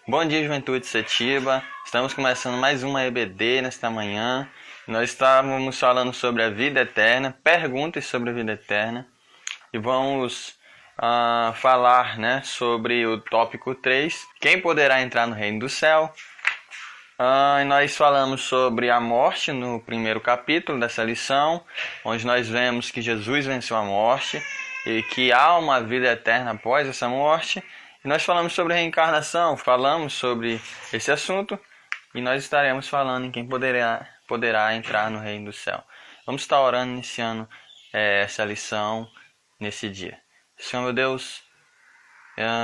Bom dia, Juventude Setiba. Estamos começando mais uma EBD nesta manhã. Nós estávamos falando sobre a vida eterna, perguntas sobre a vida eterna. E vamos falar sobre o tópico 3, quem poderá entrar no reino do céu. E nós falamos sobre a morte no primeiro capítulo dessa lição, onde nós vemos que Jesus venceu a morte e que há uma vida eterna após essa morte. E nós falamos sobre reencarnação, falamos sobre esse assunto e nós estaremos falando em quem poderá entrar no reino do céu. Vamos estar orando, iniciando essa lição nesse dia. Senhor meu Deus,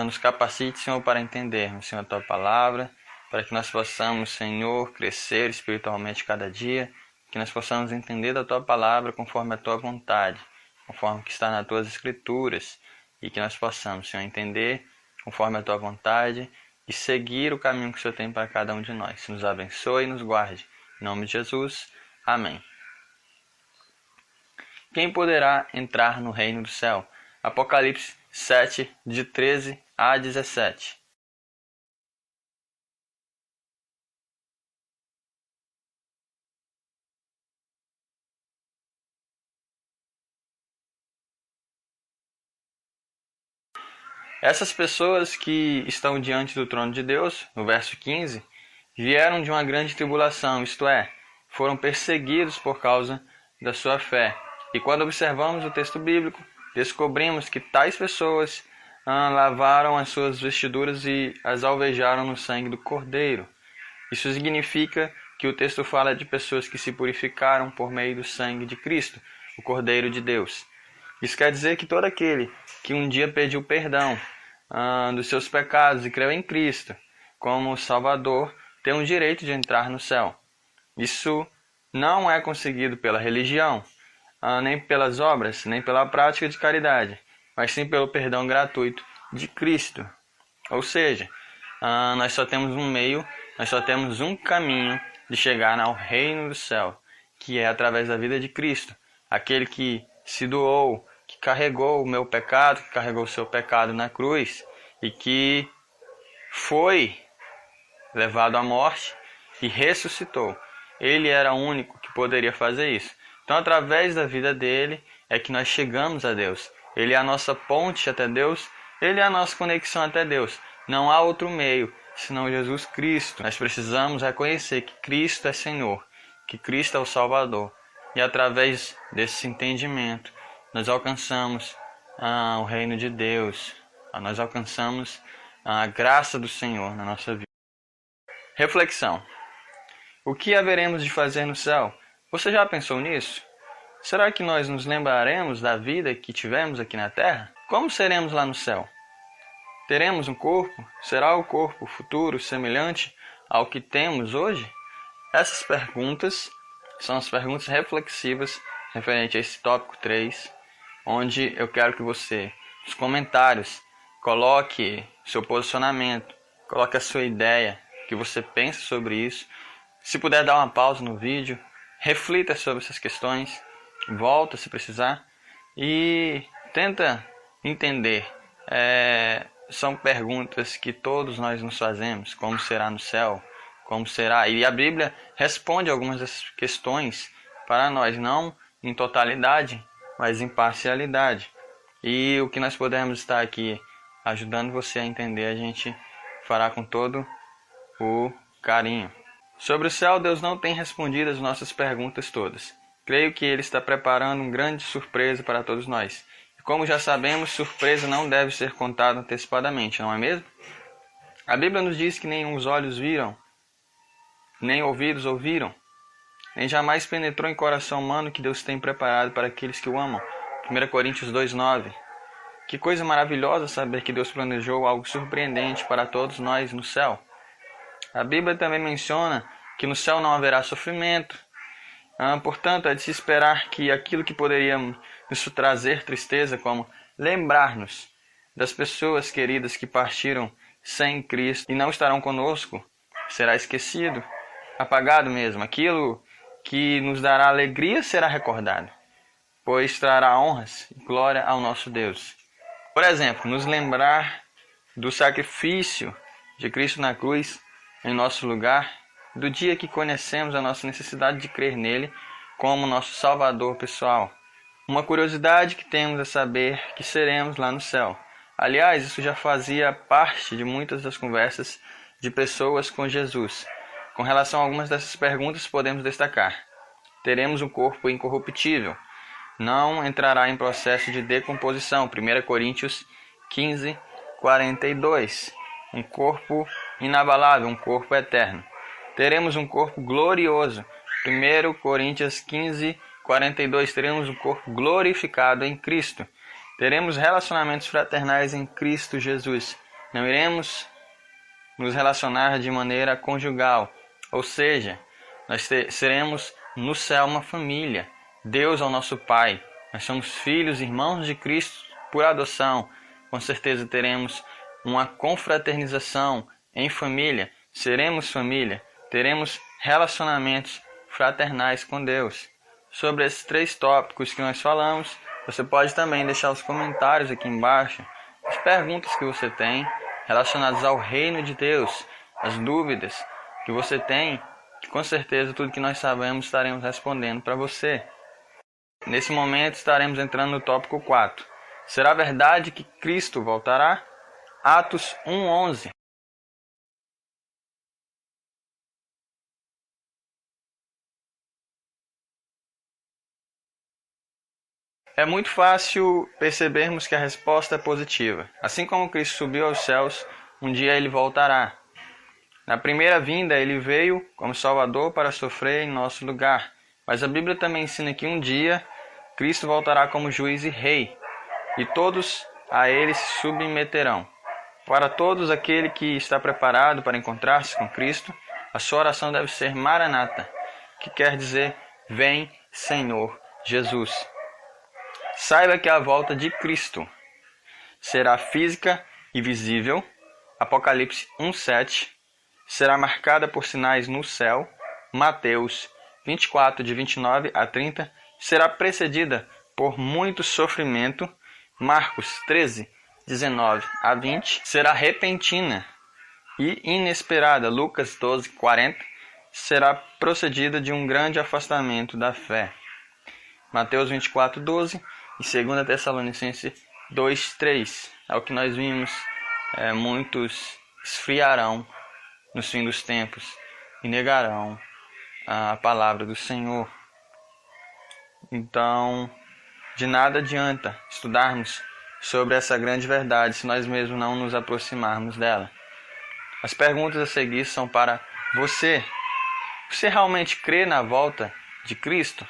nos capacite, Senhor, para entendermos, Senhor, a Tua palavra, para que nós possamos, Senhor, crescer espiritualmente cada dia, que nós possamos entender da Tua palavra conforme a Tua vontade, conforme que está nas Tuas Escrituras, e que nós possamos, Senhor, entender conforme a Tua vontade e seguir o caminho que o Senhor tem para cada um de nós. Nos abençoe e nos guarde. Em nome de Jesus. Amém. Quem poderá entrar no reino do céu? Apocalipse 7, de 13 a 17. Essas pessoas que estão diante do trono de Deus, no verso 15, vieram de uma grande tribulação, isto é, foram perseguidos por causa da sua fé. E quando observamos o texto bíblico, descobrimos que tais pessoas lavaram as suas vestiduras e as alvejaram no sangue do Cordeiro. Isso significa que o texto fala de pessoas que se purificaram por meio do sangue de Cristo, o Cordeiro de Deus. Isso quer dizer que todo aquele que um dia pediu perdão dos seus pecados e creu em Cristo como Salvador tem o direito de entrar no céu. Isso não é conseguido pela religião, nem pelas obras, nem pela prática de caridade, mas sim pelo perdão gratuito de Cristo. Ou seja, nós só temos um meio, nós só temos um caminho de chegar ao reino do céu, que é através da vida de Cristo, aquele que se doou, que carregou o meu pecado, que carregou o seu pecado na cruz e que foi levado à morte e ressuscitou. Ele era o único que poderia fazer isso. Então, através da vida dele é que nós chegamos a Deus. Ele é a nossa ponte até Deus, ele é a nossa conexão até Deus. Não há outro meio senão Jesus Cristo. Nós precisamos reconhecer que Cristo é Senhor, que Cristo é o Salvador. E através desse entendimento, nós alcançamos o reino de Deus, nós alcançamos a graça do Senhor na nossa vida. Reflexão. O que haveremos de fazer no céu? Você já pensou nisso? Será que nós nos lembraremos da vida que tivemos aqui na terra? Como seremos lá no céu? Teremos um corpo? Será o corpo futuro semelhante ao que temos hoje? Essas perguntas são as perguntas reflexivas referente a esse tópico 3, onde eu quero que você, nos comentários, coloque seu posicionamento, coloque a sua ideia, que você pensa sobre isso. Se puder dar uma pausa no vídeo, reflita sobre essas questões, volta se precisar e tenta entender. São perguntas que todos nós nos fazemos, como será no céu, como será? E a Bíblia responde algumas dessas questões para nós, não em totalidade, mas em parcialidade. E o que nós podemos estar aqui ajudando você a entender, a gente fará com todo o carinho. Sobre o céu, Deus não tem respondido as nossas perguntas todas. Creio que Ele está preparando uma grande surpresa para todos nós. E como já sabemos, surpresa não deve ser contada antecipadamente, não é mesmo? A Bíblia nos diz que nem os olhos viram, nem ouvidos ouviram, nem jamais penetrou em coração humano que Deus tem preparado para aqueles que o amam. 1 Coríntios 2,9. Que coisa maravilhosa saber que Deus planejou algo surpreendente para todos nós no céu. A Bíblia também menciona que no céu não haverá sofrimento. Portanto, é de se esperar que aquilo que poderia nos trazer tristeza, como lembrar-nos das pessoas queridas que partiram sem Cristo e não estarão conosco, será esquecido, apagado mesmo. Aquilo que nos dará alegria será recordado, pois trará honras e glória ao nosso Deus. Por exemplo, nos lembrar do sacrifício de Cristo na cruz em nosso lugar, do dia que conhecemos a nossa necessidade de crer nele como nosso Salvador pessoal. Uma curiosidade que temos é saber que seremos lá no céu. Aliás, isso já fazia parte de muitas das conversas de pessoas com Jesus. Com relação a algumas dessas perguntas, podemos destacar: teremos um corpo incorruptível, não entrará em processo de decomposição, 1 Coríntios 15, 42. Um corpo inabalável, um corpo eterno. Teremos um corpo glorioso, 1 Coríntios 15, 42. Teremos um corpo glorificado em Cristo. Teremos relacionamentos fraternais em Cristo Jesus. Não iremos nos relacionar de maneira conjugal, ou seja, nós seremos no céu uma família. Deus é o nosso Pai. Nós somos filhos, irmãos de Cristo por adoção. Com certeza teremos uma confraternização em família. Seremos família. Teremos relacionamentos fraternais com Deus. Sobre esses 3 tópicos que nós falamos, você pode também deixar os comentários aqui embaixo, as perguntas que você tem relacionadas ao reino de Deus, as dúvidas que você tem, que com certeza tudo que nós sabemos estaremos respondendo para você. Nesse momento estaremos entrando no tópico 4. Será verdade que Cristo voltará? Atos 1:11. É muito fácil percebermos que a resposta é positiva. Assim como Cristo subiu aos céus, um dia ele voltará. Na primeira vinda, ele veio como Salvador para sofrer em nosso lugar. Mas a Bíblia também ensina que um dia Cristo voltará como juiz e rei, e todos a ele se submeterão. Para todos aquele que está preparado para encontrar-se com Cristo, a sua oração deve ser Maranata, que quer dizer: vem, Senhor Jesus. Saiba que a volta de Cristo será física e visível, Apocalipse 1:7, será marcada por sinais no céu, Mateus 24, de 29 a 30, será precedida por muito sofrimento, Marcos 13, 19 a 20, será repentina e inesperada, Lucas 12, 40, será procedida de um grande afastamento da fé, Mateus 24, 12 e 2 Tessalonicenses 2, 3. É o que nós vimos, muitos esfriarão nos fins dos tempos e negarão a palavra do Senhor. Então, de nada adianta estudarmos sobre essa grande verdade se nós mesmos não nos aproximarmos dela. As perguntas a seguir são para você. Você realmente crê na volta de Cristo?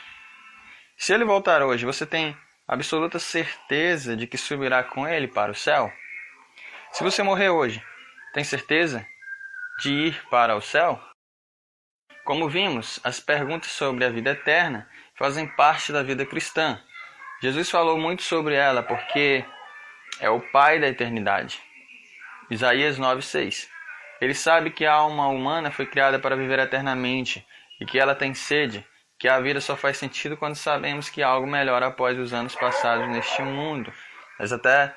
Se ele voltar hoje, você tem absoluta certeza de que subirá com ele para o céu? Se você morrer hoje, tem certeza de ir para o céu? Como vimos, as perguntas sobre a vida eterna fazem parte da vida cristã. Jesus falou muito sobre ela porque é o Pai da eternidade. Isaías 9:6. Ele sabe que a alma humana foi criada para viver eternamente e que ela tem sede, que a vida só faz sentido quando sabemos que há algo melhor após os anos passados neste mundo. Nós até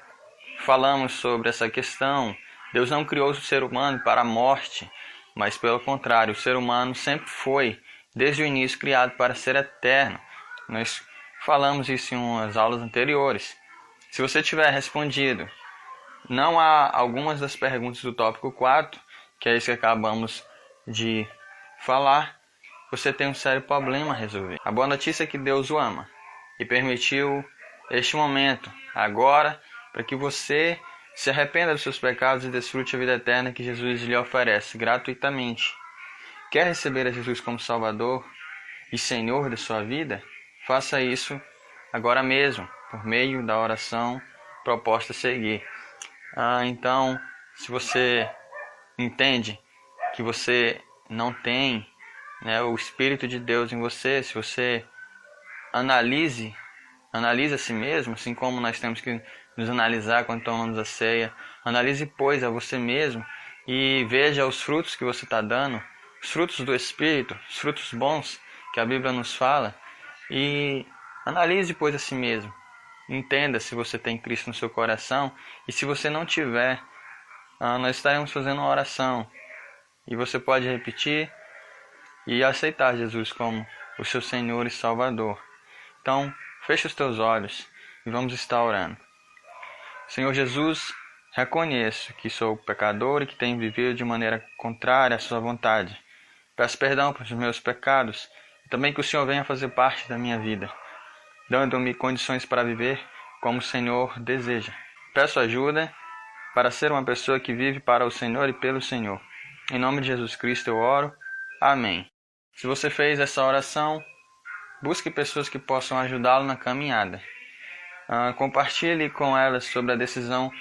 falamos sobre essa questão. Deus não criou o ser humano para a morte, mas pelo contrário, o ser humano sempre foi, desde o início, criado para ser eterno. Nós falamos isso em umas aulas anteriores. Se você tiver respondido não há algumas das perguntas do tópico 4, que é isso que acabamos de falar, você tem um sério problema a resolver. A boa notícia é que Deus o ama e permitiu este momento, agora, para que você se arrependa dos seus pecados e desfrute a vida eterna que Jesus lhe oferece gratuitamente. Quer receber a Jesus como Salvador e Senhor da sua vida? Faça isso agora mesmo, por meio da oração proposta a seguir. Então, se você entende que você não tem o Espírito de Deus em você, se você analisa a si mesmo, assim como nós temos que nos analisar quando tomamos a ceia, analise, pois, a você mesmo e veja os frutos que você está dando, os frutos do Espírito, os frutos bons que a Bíblia nos fala, e analise, pois, a si mesmo. Entenda se você tem Cristo no seu coração, e se você não tiver, nós estaremos fazendo uma oração e você pode repetir e aceitar Jesus como o seu Senhor e Salvador. Então, feche os teus olhos e vamos estar orando. Senhor Jesus, reconheço que sou pecador e que tenho vivido de maneira contrária à sua vontade. Peço perdão pelos meus pecados e também que o Senhor venha fazer parte da minha vida, dando-me condições para viver como o Senhor deseja. Peço ajuda para ser uma pessoa que vive para o Senhor e pelo Senhor. Em nome de Jesus Cristo eu oro. Amém. Se você fez essa oração, busque pessoas que possam ajudá-lo na caminhada. Compartilhe com elas sobre a decisão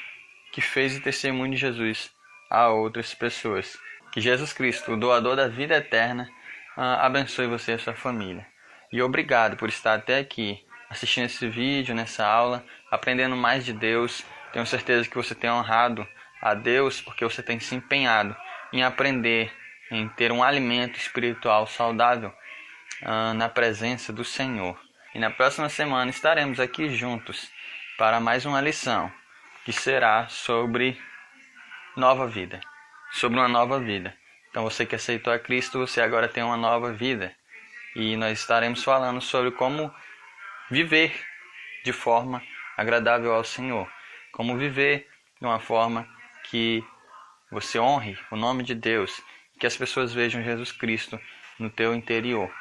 que fez de testemunho de Jesus a outras pessoas. Que Jesus Cristo, o doador da vida eterna, abençoe você e a sua família. E obrigado por estar até aqui, assistindo esse vídeo, nessa aula, aprendendo mais de Deus. Tenho certeza que você tem honrado a Deus porque você tem se empenhado em aprender, em ter um alimento espiritual saudável na presença do Senhor. E na próxima semana estaremos aqui juntos para mais uma lição, que será sobre nova vida, sobre uma nova vida. Então você que aceitou a Cristo, você agora tem uma nova vida. E nós estaremos falando sobre como viver de forma agradável ao Senhor. Como viver de uma forma que você honre o nome de Deus, que as pessoas vejam Jesus Cristo no teu interior.